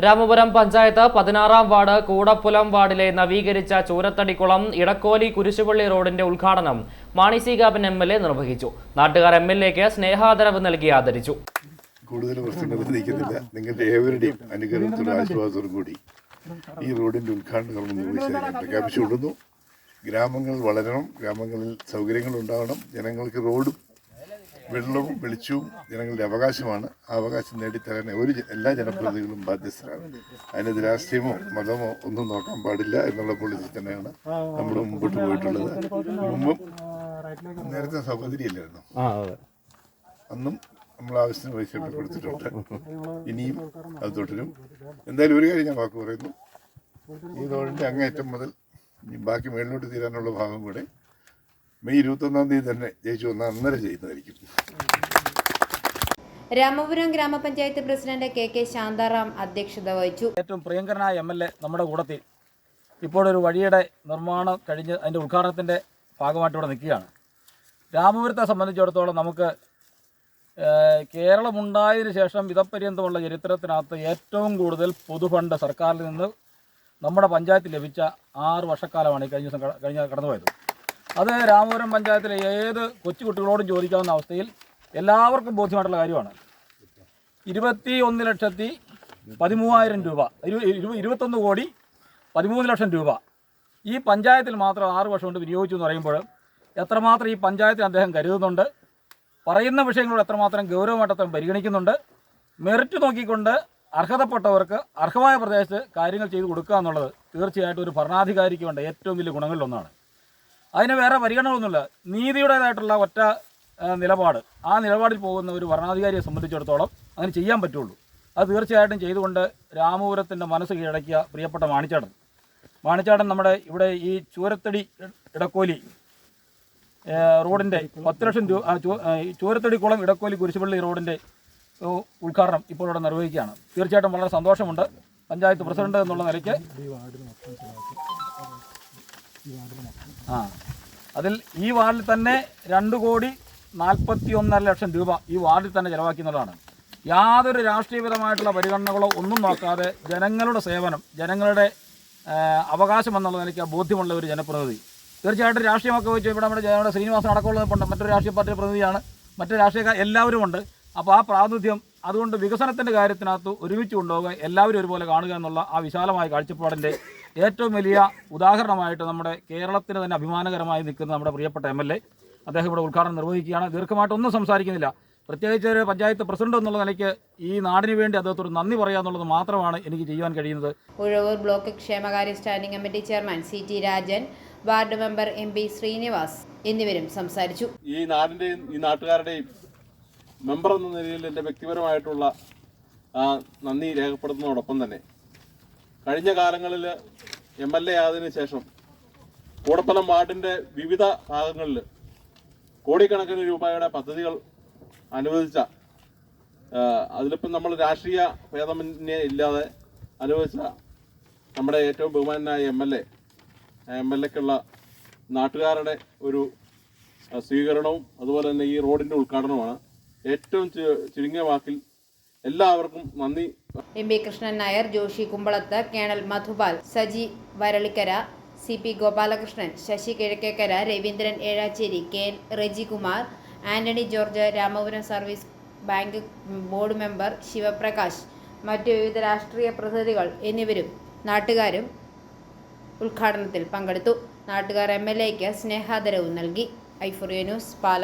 Ramapuram panchayat 16-ാം ward Koodappulam വാർഡിലെ നവീകരിച്ച ചൂരത്തടിക്കുളം ഇടക്കോലി കുരിശുപള്ളി റോഡിന്റെ ഉദ്ഘാടനം മാണി സി കാപ്പൻ MLA നിർവഹിച്ചു. നാട്ടുകാർ MLAക്ക് സ്നേഹാദരവ് നൽകി ആദരിച്ചു. കൂടുതൽ പ്രശ്നങ്ങളിൽ നീക്കുന്നില്ല. നിങ്ങളുടെ ഏവരുടെയും അനുഗ്രഹത്തോടും ആശ്വാസത്തോടും കൂടി ഈ റോഡിന്റെ ഉദ്ഘാടനം നിർവഹിച്ചതിനെ പ്രഖ്യാപിച്ചുകൊള്ളുന്നു. ഗ്രാമങ്ങൾ വളരണം, ഗ്രാമങ്ങളിൽ സൗകര്യങ്ങൾ ഉണ്ടാവണം. ജനങ്ങൾക്ക് റോഡും വെള്ളവും വെളിച്ചവും ജനങ്ങളുടെ അവകാശമാണ്. ആ അവകാശം നേടിത്തരാൻ എല്ലാ ജനപ്രതിനിധികളും ബാധ്യസ്ഥരാണ്. അതിനത് രാഷ്ട്രീയമോ മതമോ ഒന്നും നോക്കാൻ പാടില്ല എന്നുള്ള പോളിസി തന്നെയാണ് നമ്മൾ മുമ്പോട്ട് പോയിട്ടുള്ളത്. മുമ്പും നേരത്തെ സഹോദരിയല്ലായിരുന്നു, അന്നും നമ്മൾ ആവശ്യത്തിന് പൈസ കൊടുത്തിട്ടുണ്ട്. ഇനിയും അത് തുടരും. എന്തായാലും ഒരു കാര്യം ഞാൻ വാക്ക് പറയുന്നു, ഈ റോഡിൻ്റെ അങ്ങേയറ്റം മുതൽ ബാക്കി മേളിലോട്ട് തീരാനുള്ള ഭാഗം കൂടെ മെയ് 21-ാം തീയതി തന്നെ ജയിച്ചു വന്നാൽ അന്നേരം ചെയ്യുന്നതായിരിക്കും. രാമപുരം ഗ്രാമപഞ്ചായത്ത് പ്രസിഡന്റ് KK ശാന്താറാം അധ്യക്ഷത വഹിച്ചു. ഏറ്റവും പ്രിയങ്കരനായ MLA നമ്മുടെ കൂടത്തിൽ ഇപ്പോഴൊരു വഴിയുടെ നിർമ്മാണം കഴിഞ്ഞ് അതിൻ്റെ ഉദ്ഘാടനത്തിൻ്റെ ഭാഗമായിട്ട് ഇവിടെ നിൽക്കുകയാണ്. രാമപുരത്തെ സംബന്ധിച്ചിടത്തോളം നമുക്ക് കേരളമുണ്ടായതിനു ശേഷം ഇതപര്യന്തമുള്ള ചരിത്രത്തിനകത്ത് ഏറ്റവും കൂടുതൽ പൊതുഫണ്ട് സർക്കാരിൽ നിന്ന് നമ്മുടെ പഞ്ചായത്തിൽ ലഭിച്ച 6 വർഷക്കാലമാണ് കഴിഞ്ഞ ദിവസം കടന്നുപോയത്. അത് രാമപുരം പഞ്ചായത്തിലെ ഏത് കൊച്ചുകുട്ടികളോടും ചോദിക്കാവുന്ന അവസ്ഥയിൽ എല്ലാവർക്കും ബോധ്യമായിട്ടുള്ള കാര്യമാണ്. 21,13,000 രൂപ, 21,13,00,000 രൂപ ഈ പഞ്ചായത്തിൽ മാത്രം 6 വർഷം കൊണ്ട് വിനിയോഗിച്ചു എന്ന് പറയുമ്പോൾ എത്രമാത്രം ഈ പഞ്ചായത്തിൽ അദ്ദേഹം കരുതുന്നുണ്ട്, പറയുന്ന വിഷയങ്ങളോട് എത്രമാത്രം ഗൗരവമായിട്ട് അദ്ദേഹം പരിഗണിക്കുന്നുണ്ട്, മെറിറ്റ് നോക്കിക്കൊണ്ട് അർഹതപ്പെട്ടവർക്ക് അർഹമായ പ്രദേശത്ത് കാര്യങ്ങൾ ചെയ്തു കൊടുക്കുക എന്നുള്ളത് തീർച്ചയായിട്ടും ഒരു ഭരണാധികാരിക്ക് വേണ്ട ഏറ്റവും വലിയ ഗുണങ്ങളിലൊന്നാണ്. അതിന് വേറെ പരിഗണനകളൊന്നുമില്ല. നീതിയുടേതായിട്ടുള്ള ഒറ്റ നിലപാട്, ആ നിലപാടിൽ പോകുന്ന ഒരു ഭരണാധികാരിയെ സംബന്ധിച്ചിടത്തോളം അങ്ങനെ ചെയ്യാൻ പറ്റുള്ളൂ. അത് തീർച്ചയായിട്ടും ചെയ്തുകൊണ്ട് രാമപുരത്തിൻ്റെ മനസ്സ് കീഴടക്കിയ പ്രിയപ്പെട്ട മാണിച്ചാടൻ നമ്മുടെ ഇവിടെ ഈ ചൂരത്തടി ഇടക്കോലി റോഡിൻ്റെ 10 ലക്ഷം രൂപ ചൂരത്തടി കുളം ഇടക്കോലി കുരിശുപള്ളി റോഡിൻ്റെ ഉദ്ഘാടനം ഇപ്പോൾ ഇവിടെ നിർവഹിക്കുകയാണ്. തീർച്ചയായിട്ടും വളരെ സന്തോഷമുണ്ട്. പഞ്ചായത്ത് പ്രസിഡന്റ് എന്നുള്ള നിലയ്ക്ക് അതിൽ ഈ വാർഡിൽ തന്നെ 2,41,00,000 രൂപ ഈ വാർഡിൽ തന്നെ ചെലവാക്കി എന്നുള്ളതാണ്. യാതൊരു രാഷ്ട്രീയപരമായിട്ടുള്ള പരിഗണനകളോ ഒന്നും നോക്കാതെ ജനങ്ങളുടെ സേവനം, ജനങ്ങളുടെ അവകാശം എന്നുള്ള നിലയ്ക്ക് ബോധ്യമുള്ള ഒരു ജനപ്രതിനിധി. തീർച്ചയായിട്ടും രാഷ്ട്രീയമൊക്കെ വെച്ച് ഇവിടെ നമ്മുടെ ശ്രീനിവാസൻ അടക്കമുള്ളതുണ്ട്, മറ്റൊരു രാഷ്ട്രീയ പാർട്ടി പ്രതിനിധിയാണ്, മറ്റു രാഷ്ട്രീയക്കാർ എല്ലാവരുമുണ്ട്. അപ്പോൾ ആ പ്രാതിനിധ്യം അതുകൊണ്ട് വികസനത്തിൻ്റെ കാര്യത്തിനകത്ത് ഒരുമിച്ച് കൊണ്ടുപോകുക, എല്ലാവരും ഒരുപോലെ കാണുക എന്നുള്ള ആ വിശാലമായ കാഴ്ചപ്പാടിൻ്റെ ഏറ്റവും വലിയ ഉദാഹരണമായിട്ട് നമ്മുടെ കേരളത്തിന് തന്നെ അഭിമാനകരമായി നിൽക്കുന്ന നമ്മുടെ പ്രിയപ്പെട്ട MLA അദ്ദേഹം ഇവിടെ ഉദ്ഘാടനം നിർവഹിക്കുകയാണ്. ദീർഘമായിട്ടൊന്നും സംസാരിക്കുന്നില്ല. പ്രത്യേകിച്ച് ഒരു പഞ്ചായത്ത് പ്രസിഡന്റ് എന്നുള്ള നിലയ്ക്ക് ഈ നാടിന് വേണ്ടി അദ്ദേഹത്തോട് നന്ദി പറയുക എന്നുള്ളത് മാത്രമാണ് എനിക്ക് ചെയ്യാൻ കഴിയുന്നത്. ഉഴവൂർ ബ്ലോക്ക് ക്ഷേമകാര്യ standing committee chairman CT Rajan, ward member MP Srinivas എന്നിവരും സംസാരിച്ചു. ഈ നാടിൻ്റെയും ഈ നാട്ടുകാരുടെയും മെമ്പർ എന്ന നിലയിൽ എൻ്റെ വ്യക്തിപരമായിട്ടുള്ള നന്ദി രേഖപ്പെടുത്തുന്നതോടൊപ്പം തന്നെ കഴിഞ്ഞ കാലങ്ങളിൽ MLA ആയതിനു ശേഷം കൂടപ്പലം വാർഡിൻ്റെ വിവിധ ഭാഗങ്ങളിൽ കോടിക്കണക്കിന് രൂപയുടെ പദ്ധതികൾ അനുവദിച്ച, അതിലിപ്പം നമ്മൾ രാഷ്ട്രീയ ഭേദമന്യേ ഇല്ലാതെ അനുവദിച്ച നമ്മുടെ ഏറ്റവും ബഹുമാനായ MLAക്കുള്ള നാട്ടുകാരുടെ ഒരു സ്വീകരണവും അതുപോലെ തന്നെ ഈ റോഡിൻ്റെ ഉദ്ഘാടനവുമാണ്. ഏറ്റവും ചുരുങ്ങിയ വാക്കിൽ എല്ലാവർക്കും നന്ദി. MP Krishnan Nair, Joshi Kumbalath, colonel Madhupal, Saji Varalikkara, CP Gopalakrishnan, Sasi Kizhakkekkara, Raveendran Ezhacherry, KN Rejikumar, Antony George, Ramapuram service bank board member Sivaprakash, മറ്റു വിവിധ രാഷ്ട്രീയ പ്രതിനിധികൾ എന്നിവരും നാട്ടുകാരും ഉദ്ഘാടനത്തിൽ പങ്കെടുത്തു. നാട്ടുകാർ MLAക്ക് സ്നേഹാദരവ് നൽകി. i4u ന്യൂസ്, പാല.